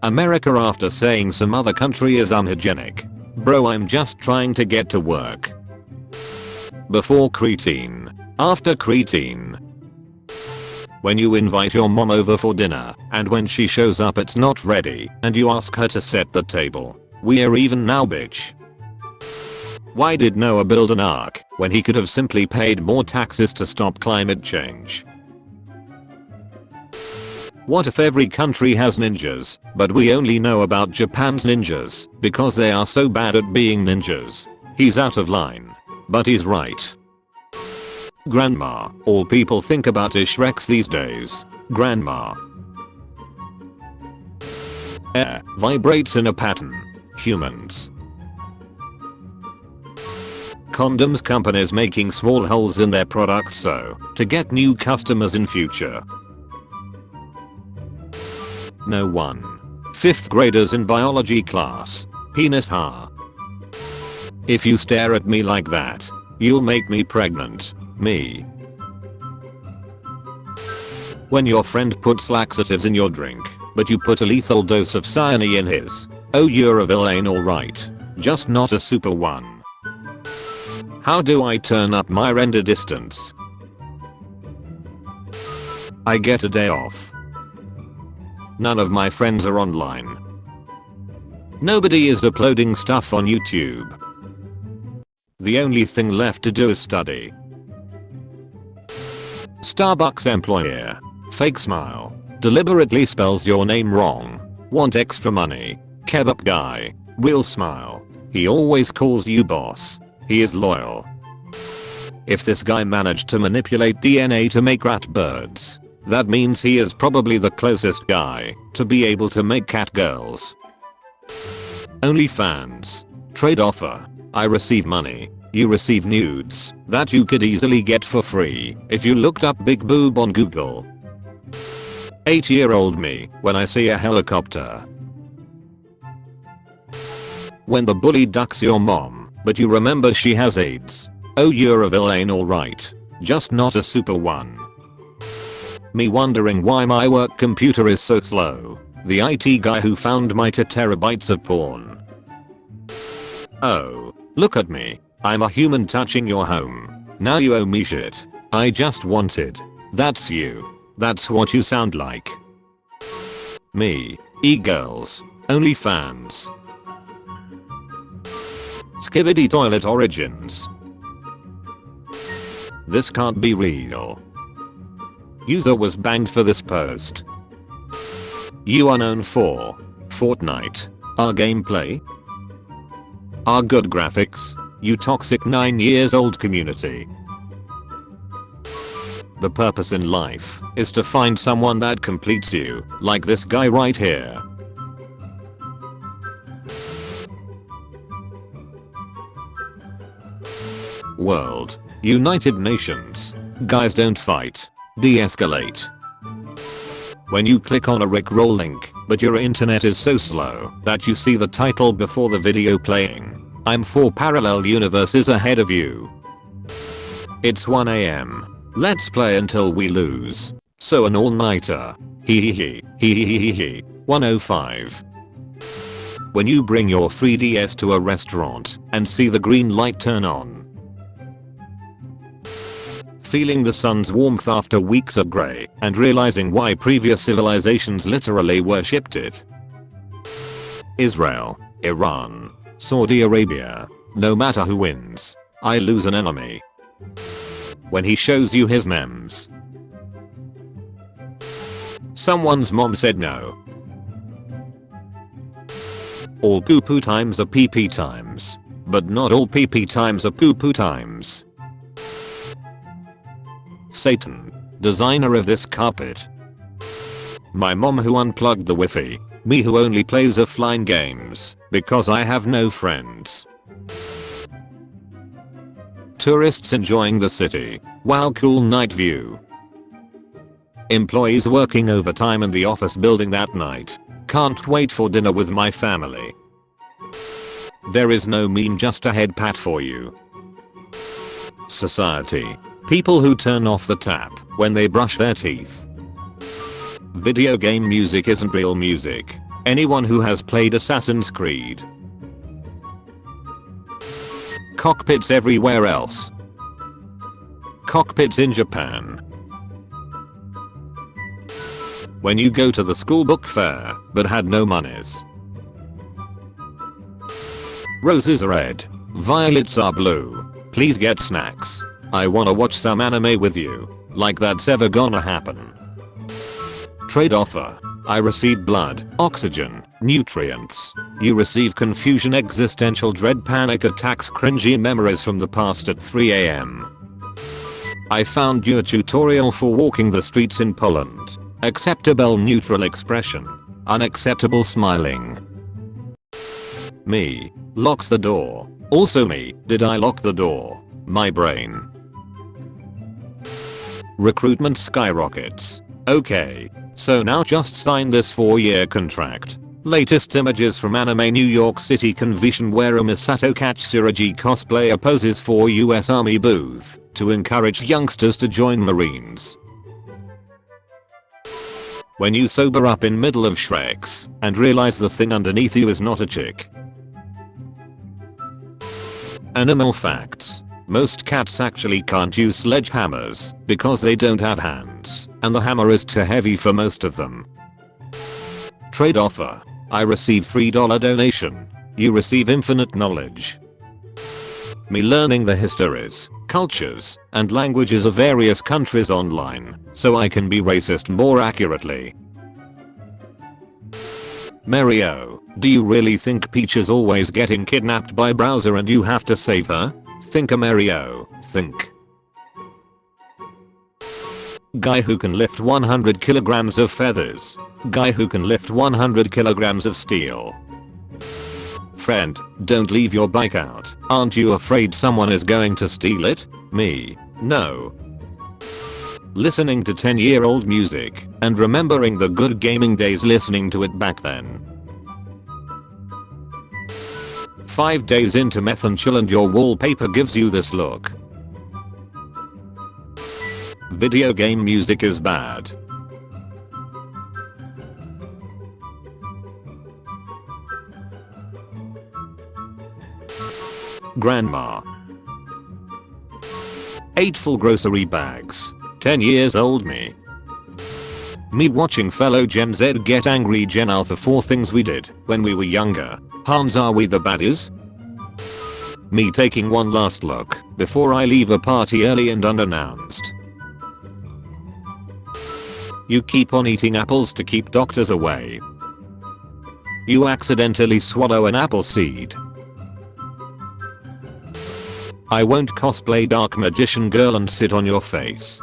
America after saying some other country is unhygienic. Bro, I'm just trying to get to work. Before cretin. After cretin. When you invite your mom over for dinner, and when she shows up it's not ready, and you ask her to set the table. We're even now, bitch. Why did Noah build an ark when he could have simply paid more taxes to stop climate change? What if every country has ninjas, but we only know about Japan's ninjas because they are so bad at being ninjas? He's out of line. But he's right. Grandma. All people think about is Shreks these days. Grandma. Air vibrates in a pattern. Humans. Condoms companies making small holes in their products so to get new customers in future. No one. 5th graders in biology class. Penis ha. If you stare at me like that, you'll make me pregnant. Me. When your friend puts laxatives in your drink, but you put a lethal dose of cyanide in his. Oh, you're a villain, alright. Just not a super one. How do I turn up my render distance? I get a day off. None of my friends are online. Nobody is uploading stuff on YouTube. The only thing left to do is study. Starbucks employee. Fake smile. Deliberately spells your name wrong. Want extra money. Kebab guy. Real smile. He always calls you boss. He is loyal. If this guy managed to manipulate DNA to make rat birds, that means he is probably the closest guy to be able to make cat girls. OnlyFans. Trade offer. I receive money. You receive nudes that you could easily get for free if you looked up big boob on Google. 8-year-old me when I see a helicopter. When the bully ducks your mom, but you remember she has AIDS. Oh, you're a villain, alright. Just not a super one. Me wondering why my work computer is so slow. The IT guy who found my 2 terabytes of porn. Oh, look at me. I'm a human touching your home. Now you owe me shit. I just wanted. That's you. That's what you sound like. Me. E-girls. OnlyFans. Skibidi toilet origins. This can't be real. User was banged for this post. You are known for Fortnite. Our gameplay. Our good graphics. You toxic 9 years old community. The purpose in life is to find someone that completes you, like this guy right here. World. United Nations. Guys don't fight. De-escalate. When you click on a Rickroll link, but your internet is so slow that you see the title before the video playing. I'm 4 parallel universes ahead of you. It's 1 AM. Let's play until we lose. So an all-nighter. Hee hee hee. Hee hee hee hee hee. 105. When you bring your 3DS to a restaurant and see the green light turn on. Feeling the sun's warmth after weeks of grey and realizing why previous civilizations literally worshipped it. Israel, Iran, Saudi Arabia. No matter who wins, I lose an enemy. When he shows you his memes. Someone's mom said no. All poo-poo times are pee-pee times, but not all pee-pee times are poo-poo times. Satan, designer of this carpet. My mom who unplugged the Wi-Fi. Me who only plays offline games because I have no friends. Tourists enjoying the city. Wow, cool night view. Employees working overtime in the office building that night. Can't wait for dinner with my family. There is no meme, just a head pat for you. Society. People who turn off the tap when they brush their teeth. Video game music isn't real music. Anyone who has played Assassin's Creed. Cockpits everywhere else. Cockpits in Japan. When you go to the school book fair but had no monies. Roses are red. Violets are blue. Please get snacks. I wanna watch some anime with you. Like that's ever gonna happen. Trade offer. I receive blood, oxygen, nutrients. You receive confusion, existential dread, panic attacks, cringy memories from the past at 3 AM. I found you a tutorial for walking the streets in Poland. Acceptable neutral expression. Unacceptable smiling. Me. Locks the door. Also me. Did I lock the door? My brain. Recruitment skyrockets. Okay. So now just sign this 4-year contract. Latest images from anime New York City convention where a Misato Katsuragi cosplayer poses for US Army booth to encourage youngsters to join Marines. When you sober up in middle of Shreks and realize the thing underneath you is not a chick. Animal facts. Most cats actually can't use sledgehammers because they don't have hands and the hammer is too heavy for most of them. Trade offer. I receive $3 donation. You receive infinite knowledge. Me learning the histories, cultures, and languages of various countries online so I can be racist more accurately. Mario, do you really think Peach is always getting kidnapped by Bowser and you have to save her? Think Mario, think. Guy who can lift 100 kilograms of feathers. Guy who can lift 100 kilograms of steel. Friend, don't leave your bike out. Aren't you afraid someone is going to steal it? Me. No. Listening to 10-year-old music and remembering the good gaming days listening to it back then. 5 days into methanchill and your wallpaper gives you this look. Video game music is bad. Grandma. 8 full grocery bags. 10 years old me. Me watching fellow Gen Z get angry Gen Alpha for things we did when we were younger. Hans, are we the baddies? Me taking one last look before I leave a party early and unannounced. You keep on eating apples to keep doctors away. You accidentally swallow an apple seed. I won't cosplay Dark Magician Girl and sit on your face.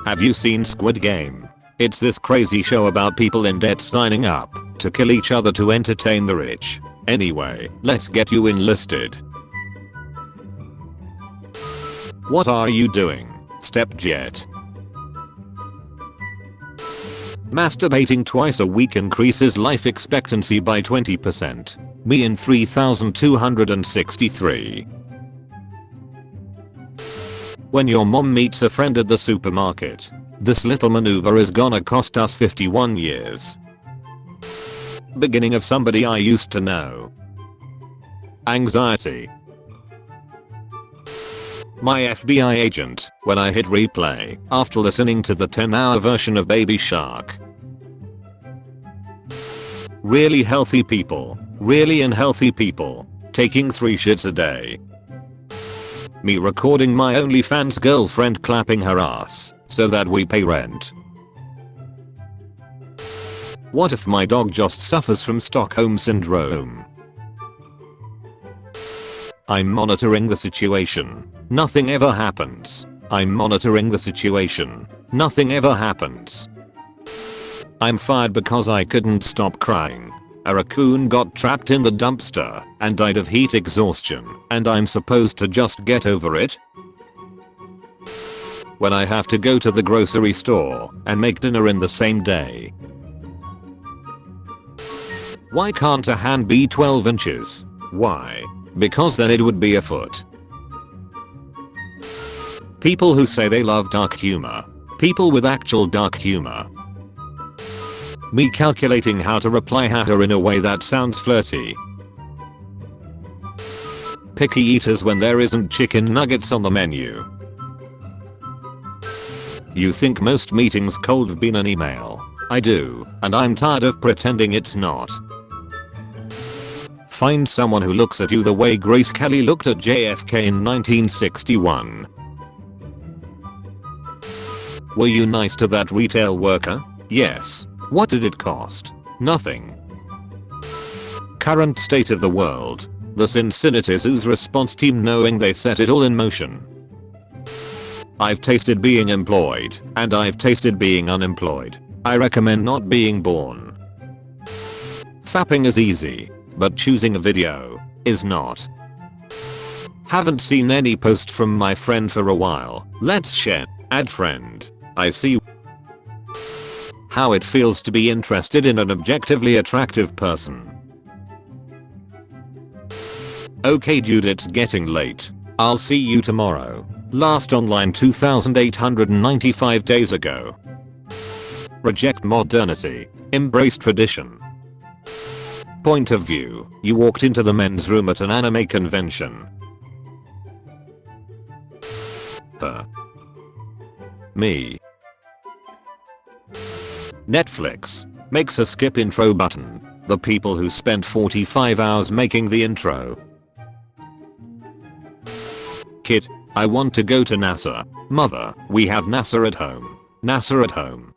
Have you seen Squid Game? It's this crazy show about people in debt signing up to kill each other to entertain the rich. Anyway, let's get you enlisted. What are you doing, Stepjet? Masturbating twice a week increases life expectancy by 20%. Me in 3263. When your mom meets a friend at the supermarket, this little maneuver is gonna cost us 51 years. Beginning of somebody I used to know. Anxiety. My FBI agent when I hit replay after listening to the 10-hour version of Baby Shark. Really healthy people. Really unhealthy people. Taking 3 shits a day. Me recording my OnlyFans girlfriend clapping her ass so that we pay rent. What if my dog just suffers from Stockholm Syndrome? I'm monitoring the situation. Nothing ever happens. I'm monitoring the situation. Nothing ever happens. I'm fired because I couldn't stop crying. A raccoon got trapped in the dumpster and died of heat exhaustion, and I'm supposed to just get over it? When I have to go to the grocery store and make dinner in the same day. Why can't a hand be 12 inches? Why? Because then it would be a foot. People who say they love dark humor. People with actual dark humor. Me calculating how to reply haha in a way that sounds flirty. Picky eaters when there isn't chicken nuggets on the menu. You think most meetings cold have been an email. I do, and I'm tired of pretending it's not. Find someone who looks at you the way Grace Kelly looked at JFK in 1961. Were you nice to that retail worker? Yes. What did it cost? Nothing. Current state of the world. The Cincinnati Zoo's response team knowing they set it all in motion. I've tasted being employed, and I've tasted being unemployed. I recommend not being born. Fapping is easy, but choosing a video is not. Haven't seen any post from my friend for a while. Let's share. Add friend. I see. How it feels to be interested in an objectively attractive person. Okay dude, it's getting late. I'll see you tomorrow. Last online 2895 days ago. Reject modernity. Embrace tradition. Point of view. You walked into the men's room at an anime convention. Me. Netflix makes a skip intro button. The people who spent 45 hours making the intro. Kid, I want to go to NASA. Mother, we have NASA at home. NASA at home.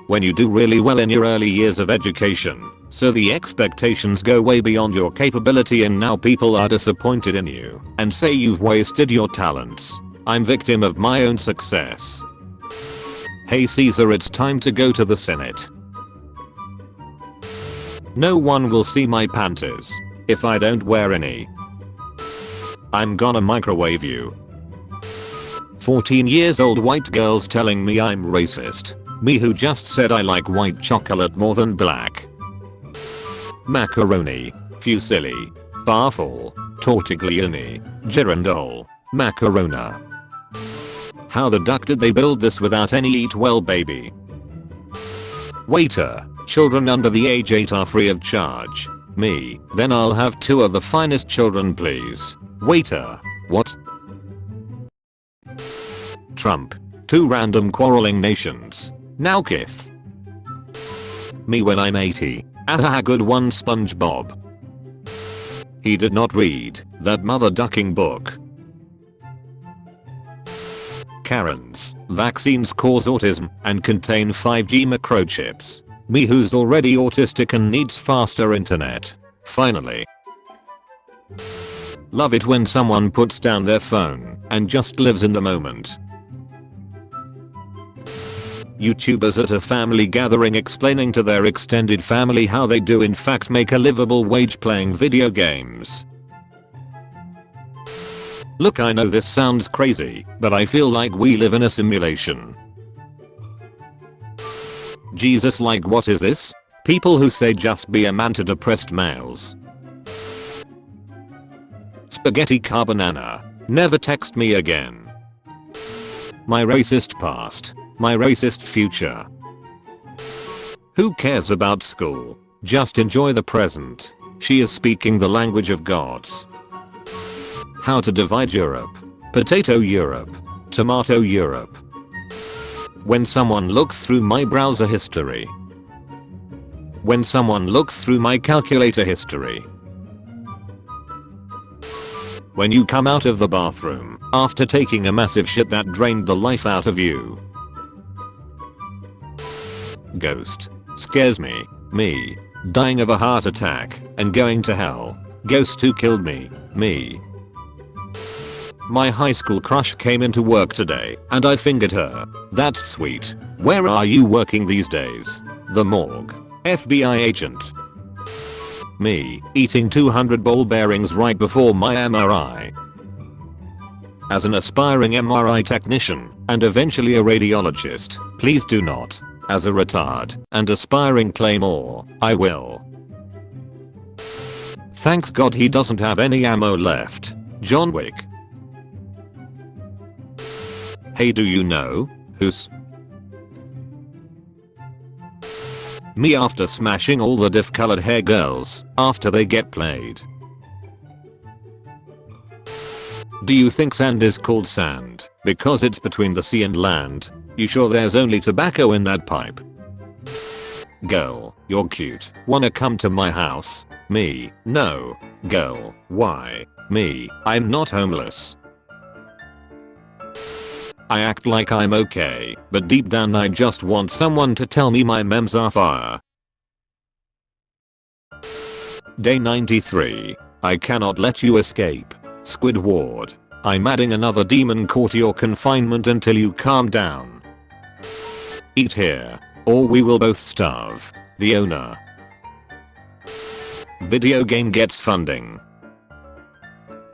When you do really well in your early years of education, so the expectations go way beyond your capability and now people are disappointed in you and say you've wasted your talents. I'm victim of my own success. Hey Caesar, it's time to go to the Senate. No one will see my panties if I don't wear any. I'm gonna microwave you. 14 years old white girls telling me I'm racist. Me who just said I like white chocolate more than black. Macaroni, fusilli, farfalle, tortiglione, girandole, macarona. How the duck did they build this without any eat well baby? Waiter, children under the age 8 are free of charge. Me, then I'll have 2 of the finest children please. Waiter, what? Trump, 2 random quarreling nations. Now kith. Me when I'm 80. Ahaha good one SpongeBob. He did not read that mother ducking book. Karens, vaccines cause autism and contain 5G microchips. Me who's already autistic and needs faster internet. Finally. Love it when someone puts down their phone and just lives in the moment. YouTubers at a family gathering explaining to their extended family how they do in fact make a livable wage playing video games. Look, I know this sounds crazy, but I feel like we live in a simulation. Jesus, like what is this? People who say just be a man to depressed males. Spaghetti carbonara. Never text me again. My racist past. My racist future. Who cares about school? Just enjoy the present. She is speaking the language of gods. How to divide Europe. Potato Europe. Tomato Europe. When someone looks through my browser history. When someone looks through my calculator history. When you come out of the bathroom after taking a massive shit that drained the life out of you. Ghost. Scares me. Me. Dying of a heart attack and going to hell. Ghost who killed me. Me. My high school crush came into work today and I fingered her. That's sweet. Where are you working these days? The morgue. FBI agent. Me. Eating 200 ball bearings right before my MRI. As an aspiring MRI technician and eventually a radiologist, please do not. As a retard and aspiring claymore, I will. Thanks God he doesn't have any ammo left. John Wick. Hey, do you know who's Me after smashing all the diff colored hair girls after they get played. Do you think sand is called sand because it's between the sea and land? You sure there's only tobacco in that pipe? Girl, you're cute. Wanna come to my house? Me, no. Girl, why? Me, I'm not homeless. I act like I'm okay, but deep down I just want someone to tell me my memes are fire. Day 93. I cannot let you escape. Squidward. I'm adding another demon core to your confinement until you calm down. Eat here, or we will both starve. The owner. Video game gets funding.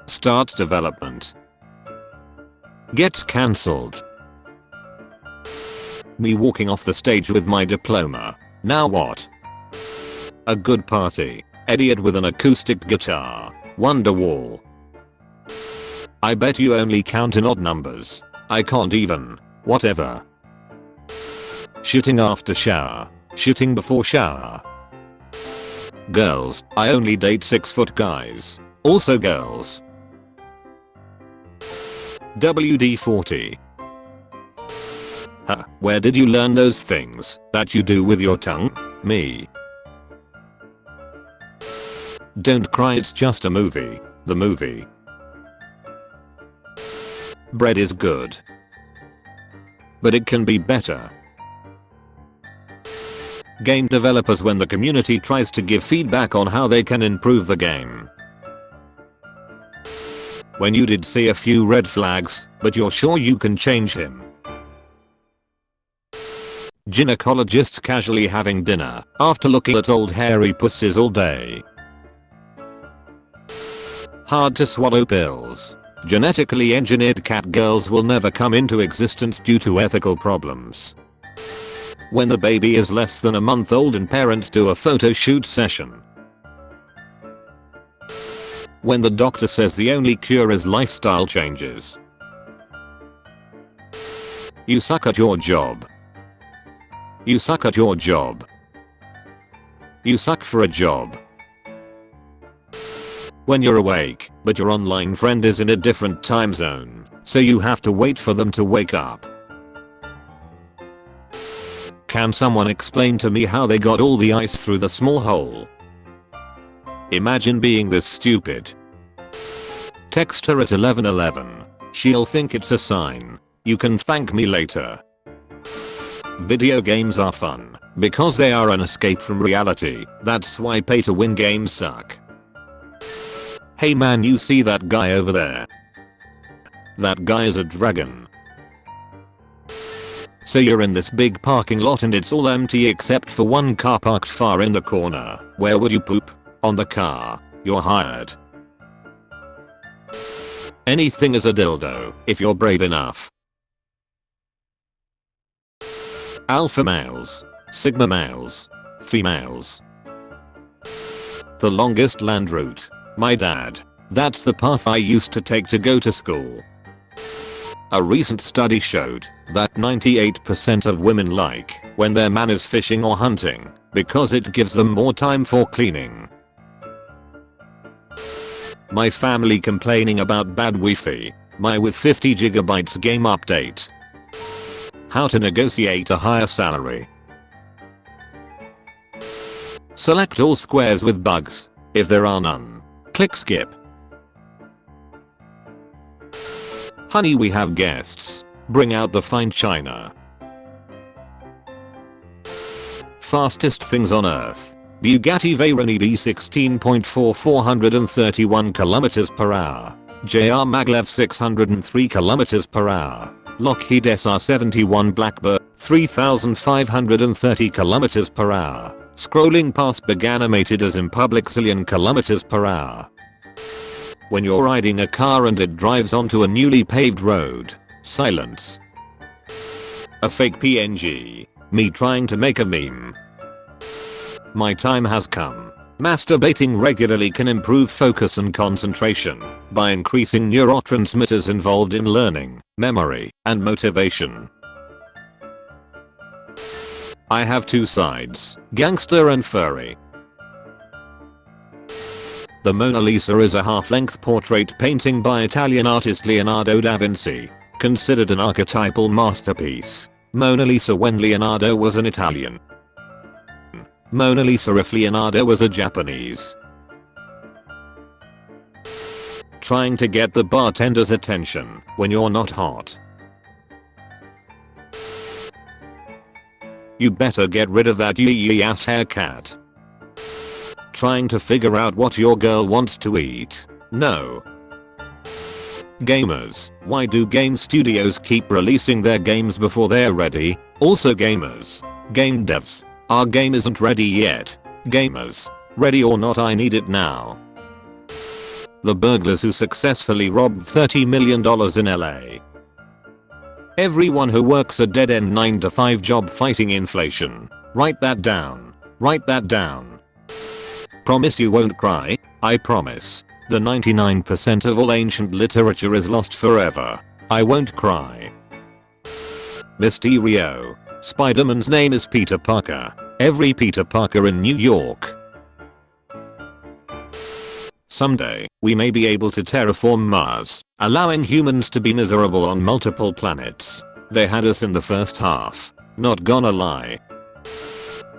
Starts development. Gets cancelled. Me walking off the stage with my diploma. Now what? A good party. Idiot with an acoustic guitar. Wonderwall. I bet you only count in odd numbers. I can't even. Whatever. Shitting after shower. Shitting before shower. Girls, I only date 6-foot guys. Also girls. WD-40. Huh, where did you learn those things that you do with your tongue? Me. Don't cry, it's just a movie. The movie. Bread is good, but it can be better. Game developers when the community tries to give feedback on how they can improve the game. When you did see a few red flags, but you're sure you can change him. Gynecologists casually having dinner after looking at old hairy pussies all day. Hard to swallow pills. Genetically engineered cat girls will never come into existence due to ethical problems. When the baby is less than a month old and parents do a photo shoot session. When the doctor says the only cure is lifestyle changes. You suck at your job. You suck at your job. You suck for a job. When you're awake, but your online friend is in a different time zone, so you have to wait for them to wake up. Can someone explain to me how they got all the ice through the small hole? Imagine being this stupid. Text her at 11:11. She'll think it's a sign. You can thank me later. Video games are fun because they are an escape from reality. That's why pay to win games suck. Hey man, you see that guy over there? That guy is a dragon. So you're in this big parking lot and it's all empty except for one car parked far in the corner. Where would you poop? On the car. You're hired. Anything is a dildo if you're brave enough. Alpha males. Sigma males. Females. The longest land route. My dad. That's the path I used to take to go to school. A recent study showed that 98% of women like when their man is fishing or hunting because it gives them more time for cleaning. My family complaining about bad Wi-Fi. My with 50 GB game update. How to negotiate a higher salary. Select all squares with bugs. If there are none, click skip. Honey, we have guests. Bring out the fine china. Fastest things on earth. Bugatti Veyron EV16.4 431 km per hour. JR Maglev 603 km per hour. Lockheed SR-71 Blackbird 3530 km per hour. Scrolling past big animated as in public zillion kilometers per hour. When you're riding a car and it drives onto a newly paved road, silence. A fake PNG. Me trying to make a meme. My time has come. Masturbating regularly can improve focus and concentration by increasing neurotransmitters involved in learning, memory, and motivation. I have two sides, gangster and furry. The Mona Lisa is a half-length portrait painting by Italian artist Leonardo da Vinci, considered an archetypal masterpiece. Mona Lisa when Leonardo was an Italian. Mona Lisa if Leonardo was a Japanese. Trying to get the bartender's attention when you're not hot. You better get rid of that yee ass haircut. Trying to figure out what your girl wants to eat. No. Gamers, why do game studios keep releasing their games before they're ready? Also gamers, game devs, our game isn't ready yet. Gamers, ready or not I need it now. The burglars who successfully robbed $30 million in LA. Everyone who works a dead-end 9-to-5 job fighting inflation. Write that down. Write that down. Promise you won't cry. I promise. The 99% of all ancient literature is lost forever. I won't cry. Mysterio. Spider-Man's name is Peter Parker. Every Peter Parker in New York. Someday, we may be able to terraform Mars, allowing humans to be miserable on multiple planets. They had us in the first half. Not gonna lie.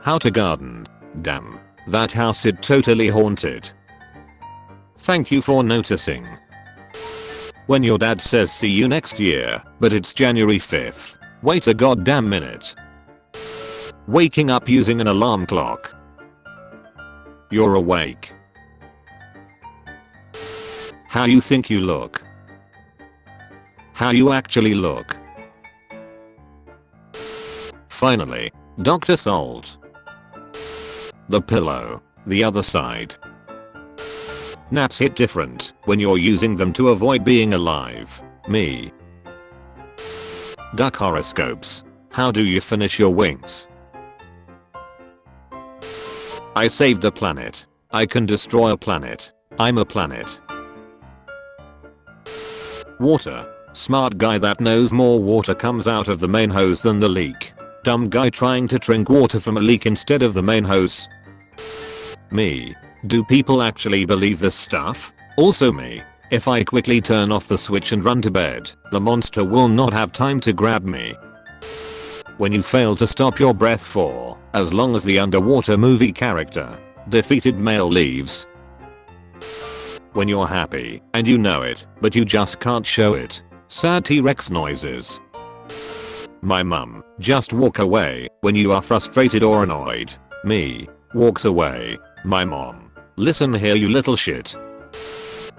How to garden. Damn. That house is totally haunted. Thank you for noticing. When your dad says see you next year, but it's January 5th. Wait a goddamn minute. Waking up using an alarm clock. You're awake. How you think you look. How you actually look. Finally, Dr. Salt. The pillow. The other side. Naps hit different when you're using them to avoid being alive. Me. Duck horoscopes. How do you finish your wings? I saved a planet. I can destroy a planet. I'm a planet. Water. Smart guy that knows more water comes out of the main hose than the leak. Dumb guy trying to drink water from a leak instead of the main hose. Me. Do people actually believe this stuff? Also me. If I quickly turn off the switch and run to bed, the monster will not have time to grab me. When you fail to stop your breath for as long as the underwater movie character, defeated male leaves. When you're happy and you know it, but you just can't show it. Sad T-Rex noises. My mum. Just walk away when you are frustrated or annoyed. Me. Walks away. My mom. Listen here you little shit.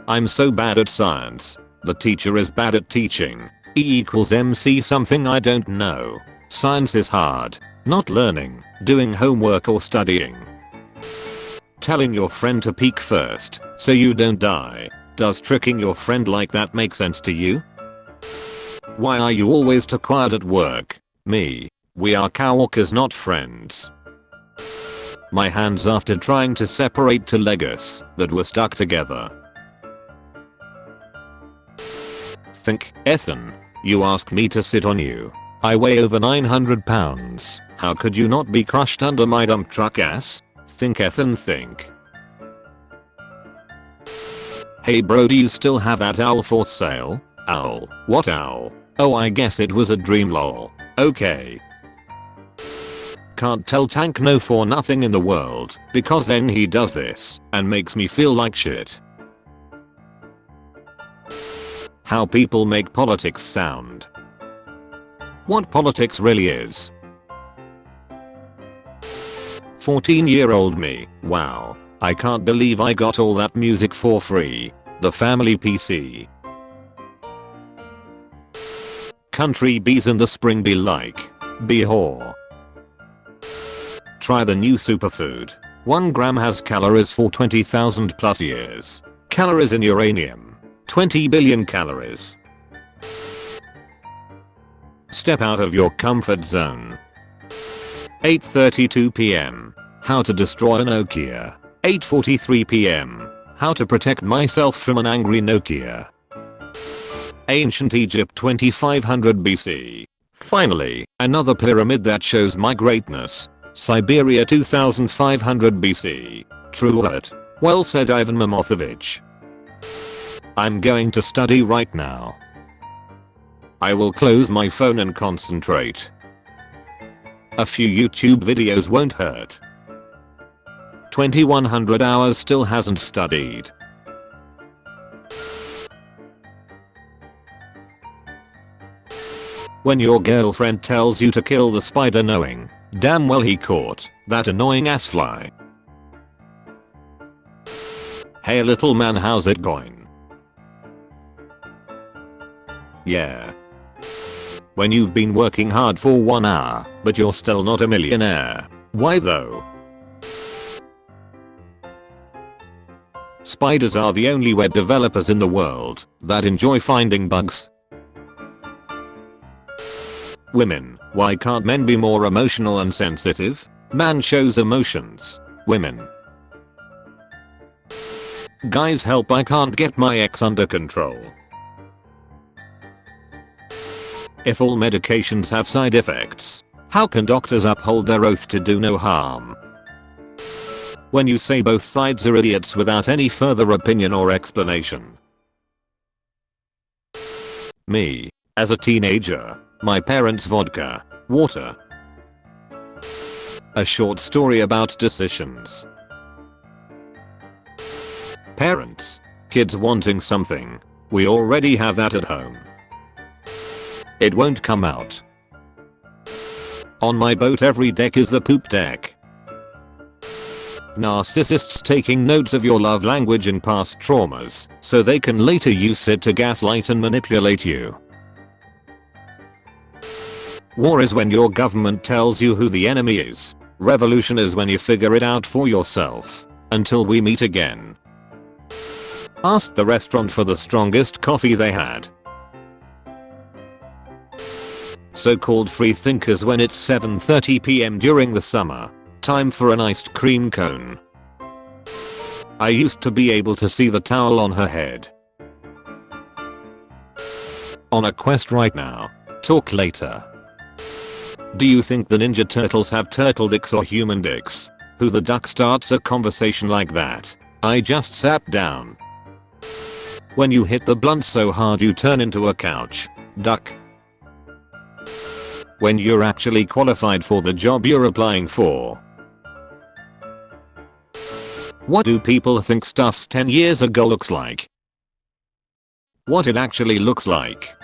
I'm so bad at science. The teacher is bad at teaching. E equals MC something I don't know. Science is hard. Not learning, doing homework or studying. Telling your friend to peek first so you don't die. Does tricking your friend like that make sense to you? Why are you always too quiet at work? Me. We are coworkers not friends. My hands after trying to separate two Legos that were stuck together. Think, Ethan. You ask me to sit on you. I weigh over 900 pounds. How could you not be crushed under my dump truck ass? Think Ethan think. Hey bro, do you still have that owl for sale? Owl? What owl? Oh, I guess it was a dream lol. Okay. Can't tell Tank no for nothing in the world because then he does this and makes me feel like shit. How people make politics sound. What politics really is. 14-year-old me. Wow. I can't believe I got all that music for free. The family PC. Country bees in the spring be like. Be whore. Try the new superfood. 1 gram has calories for 20,000 plus years. Calories in uranium. 20 billion calories. Step out of your comfort zone. 8:32 p.m. How to destroy a Nokia. 8:43 p.m. How to protect myself from an angry Nokia. Ancient Egypt 2500 BC. Finally, another pyramid that shows my greatness. Siberia 2500 BC. True word. Well said, Ivan Mamothovich. I'm going to study right now. I will close my phone and concentrate. A few YouTube videos won't hurt. 2100 hours still hasn't studied. When your girlfriend tells you to kill the spider knowing damn well he caught that annoying ass fly. Hey little man, how's it going? Yeah. When you've been working hard for 1 hour, but you're still not a millionaire. Why though? Spiders are the only web developers in the world that enjoy finding bugs. Women, why can't men be more emotional and sensitive? Man shows emotions. Women. Guys, help, I can't get my ex under control. If all medications have side effects, how can doctors uphold their oath to do no harm? When you say both sides are idiots without any further opinion or explanation. Me, as a teenager, my parents' vodka, water. A short story about decisions. Parents, kids wanting something. We already have that at home. It won't come out. On my boat every deck is the poop deck. Narcissists taking notes of your love language and past traumas so they can later use it to gaslight and manipulate you. War is when your government tells you who the enemy is. Revolution is when you figure it out for yourself. Until we meet again. Ask the restaurant for the strongest coffee they had. So-called free thinkers when it's 7:30 PM during the summer. Time for an iced cream cone. I used to be able to see the towel on her head. On a quest right now. Talk later. Do you think the Ninja Turtles have turtle dicks or human dicks? Who the duck starts a conversation like that? I just sat down. When you hit the blunt so hard you turn into a couch. Duck. When you're actually qualified for the job you're applying for. What do people think stuffs 10 years ago looks like? What it actually looks like.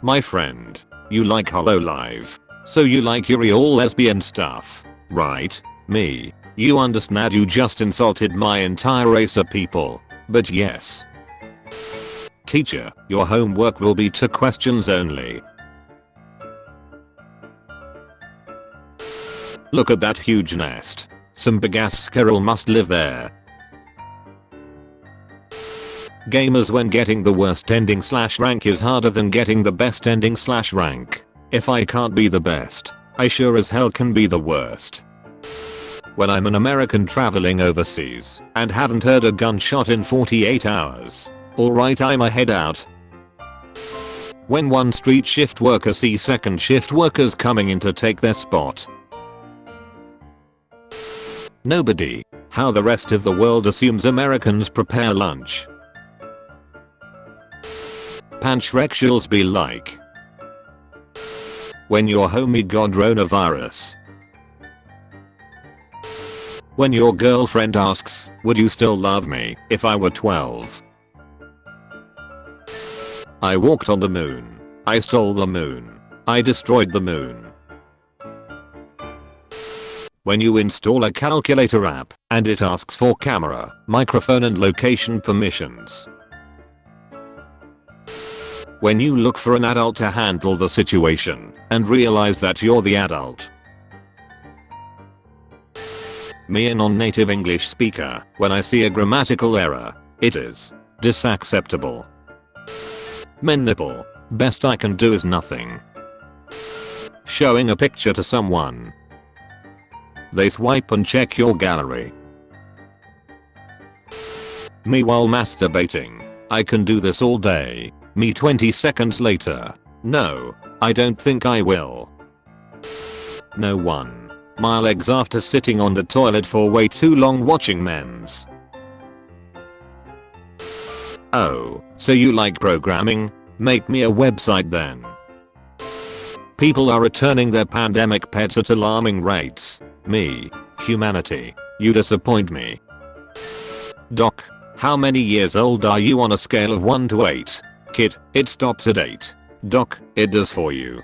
My friend, you like Hololive. So you like Yuri all lesbian stuff, right? Me. You understand you just insulted my entire race of people. But yes. Teacher, your homework will be 2 questions only. Look at that huge nest. Some big ass squirrel must live there. Gamers, when getting the worst ending / rank is harder than getting the best ending / rank. If I can't be the best, I sure as hell can be the worst. When I'm an American traveling overseas and haven't heard a gunshot in 48 hours. Alright, I'm a head out. When one street shift worker sees second shift workers coming in to take their spot. Nobody. How the rest of the world assumes Americans prepare lunch. Panshrexuals be like. When your homie got coronavirus. When your girlfriend asks, would you still love me if I were 12? I walked on the moon. I stole the moon. I destroyed the moon. When you install a calculator app and it asks for camera, microphone and location permissions. When you look for an adult to handle the situation and realize that you're the adult. Me, a non-native English speaker, when I see a grammatical error, it is disacceptable. Men nipple. Best I can do is nothing. Showing a picture to someone. They swipe and check your gallery. Me while masturbating. I can do this all day. Me 20 seconds later. No, I don't think I will. No one. My legs after sitting on the toilet for way too long watching memes. Oh, so you like programming? Make me a website then. People are returning their pandemic pets at alarming rates. Me, humanity, you disappoint me. Doc, how many years old are you on a scale of 1 to 8? Kid, it stops at 8. Doc, it does for you.